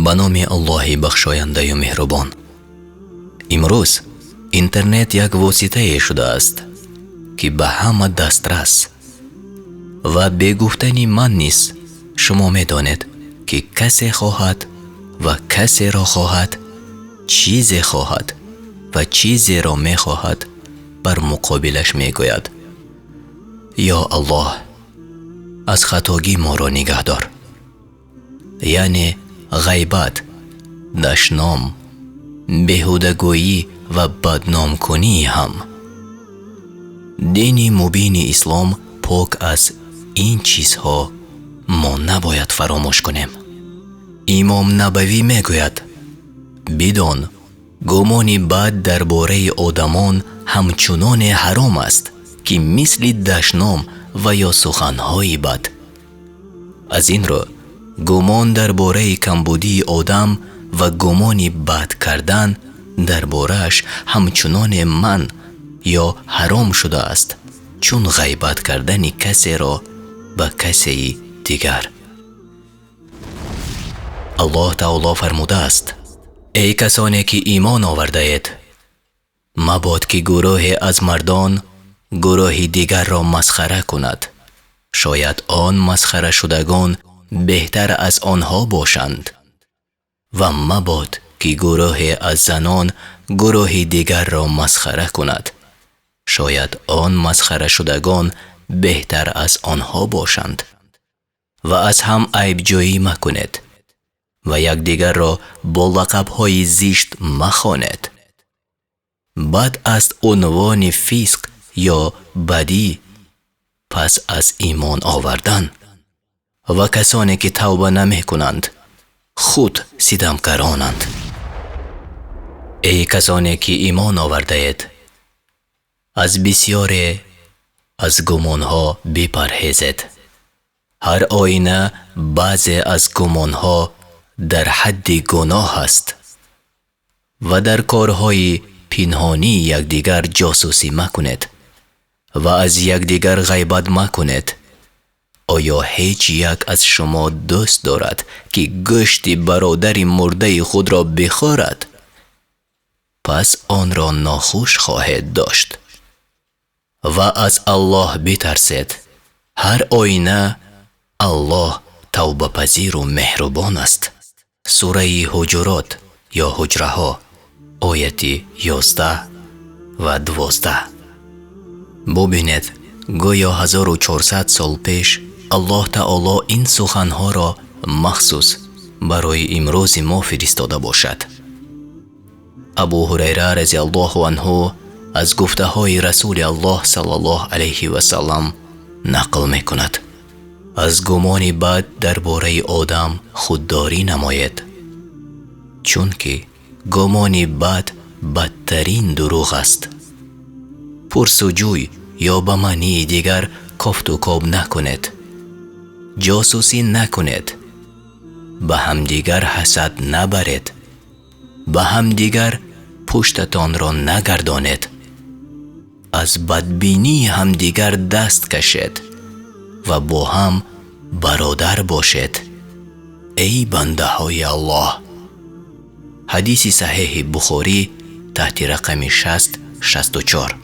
ба номи Аллоҳи бахшояндаю меҳрубон. имрӯз интернет як воситае шудааст ки ба ҳама дастрас ва бе гуфтани ман низ шумо медонед ки касе хоҳад ва касеро хоҳад, чизе хоҳад ва чизеро мехоҳад бар муқобилаш мегӯяд: ё Аллоҳ, аз хатогӣ моро нигаҳ дор. яъне ғайбат, дашном, беҳудагӯӣ ва бадномкунии ҳам. дини мубини ислом пок аз ин чизҳо мо набояд фаромӯш кунем. имом Набавӣ мегӯяд: бидон, гумони бад дар бораи одамон ҳамчуноне ҳаром аст ки мисли дашном ва ё суханҳои бад. аз ин рӯ гумон дар бораи камбудии одам ва гумони бад кардан дар борааш ҳамчуноне ман ё ҳаром шудааст, чун ғайбат кардани касеро ба касеи дигар. аллоҳ таоло фармудааст: эй касоне ки имон овардаед, мабод ки гурӯҳе аз мардон гурӯҳи дигарро масхара кунад, шояд он масхарашудагон беҳтар аз онҳо бошанд, ва мабод ки гурӯҳе аз занон гурӯҳи дигарро масхара кунад, шояд он масхарашудагон беҳтар аз онҳо бошанд. ва аз ҳам айбҷоӣ макунед ва якдигарро бо лақабҳои зишт махонед. бад аст унвони фисқ ё бадӣ пас аз имон овардан, ва касоне ки тавба намекунанд худ ситамкаронанд. эй касоне ки имон овардаед, аз бисёре аз гумонҳо бипарҳезед. ҳар оина баъзе аз гумонҳо дар ҳадди гуноҳ аст. ва дар корҳои пинҳонии якдигар ҷосусӣ макунед ва аз якдигар ғайбат макунед. оё ҳеҷ як аз шумо дӯст дорад ки гӯшти бародари мурдаи худро бихӯрад? пас онро нохуш хоҳед дошт. ва аз Аллоҳ битарсед. ҳар оина Аллоҳ тавбапазиру меҳрубон аст. сураи ҳуҷурот ё ҳуҷраҳо ояти 11 ва 12. бубинед, гӯё 1400 сол пеш Аллоҳ таоло ин суханҳоро махсус барои имрӯзи мо фиристода бошад. абу ҳурайра разиаллоҳу анҳу аз гуфтаҳои расули Аллоҳ саллаллоҳу алайҳи васаллам нақл мекунад: аз гумони бад дар бораи одам худдорӣ намоед, чунки гумони бад бадтарин дуруғ аст. пурсуҷӯй ё ба маънии дигар кофту коб накунед. ҷосусӣ накунед. ба ҳамдигар ҳасад набаред. ба ҳамдигар пуштатонро нагардонед. аз бадбинии ҳамдигар даст кашед ва бо ҳам бародар бошед. эй бандаҳои Аллоҳ. ҳадиси саҳеҳи Бухорӣ таҳти рақами 60-64.